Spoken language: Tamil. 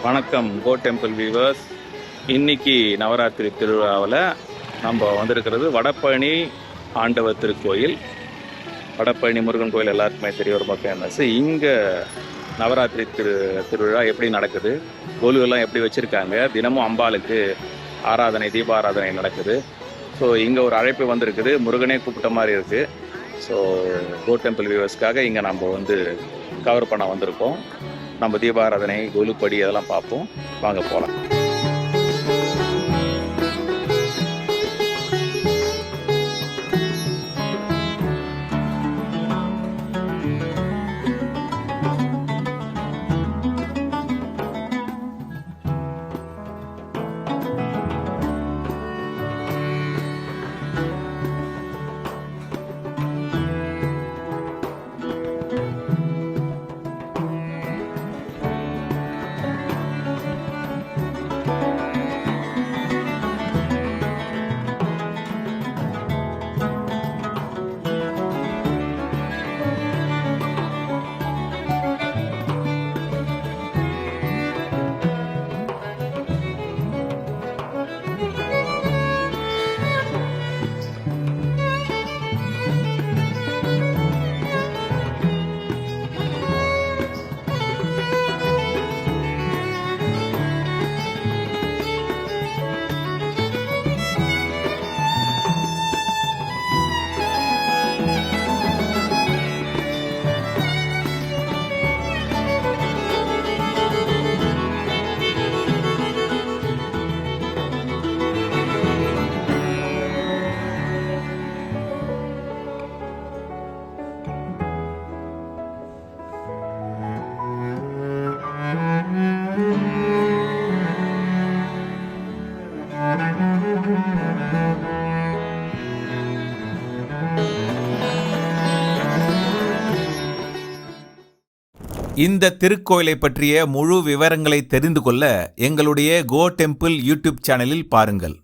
வணக்கம் கோ டெம்பிள் வியூவர்ஸ். இன்னைக்கு நவராத்திரி திருவிழாவில் நம்ம வந்திருக்கிறது வடபழனி ஆண்டவர் திருக்கோயில். வடபழனி முருகன் கோயில் எல்லாருக்குமே தெரிய ரொம்ப ஃபேமஸ். இங்கே நவராத்திரி திருவிழா எப்படி நடக்குது, கோலுகள்லாம் எப்படி வச்சுருக்காங்க, தினமும் அம்பாளுக்கு ஆராதனை தீபாராதனை நடக்குது. ஸோ இங்கே ஒரு அழைப்பு வந்திருக்குது, முருகனே கூப்பிட்ட மாதிரி இருக்குது. ஸோ கோ டெம்பிள் வியூவர்ஸ்க்காக இங்கே நம்ம கவர் பண்ண வந்திருக்கோம். நம்ம தீபாராதனை கோலுப்படி அதெல்லாம் பார்ப்போம். வாங்க போகலாம். இந்த திருக்கோயிலை பற்றிய முழு விவரங்களை தெரிந்து கொள்ள எங்களுடைய கோ டெம்பிள் யூடியூப் சேனலில் பாருங்கள்.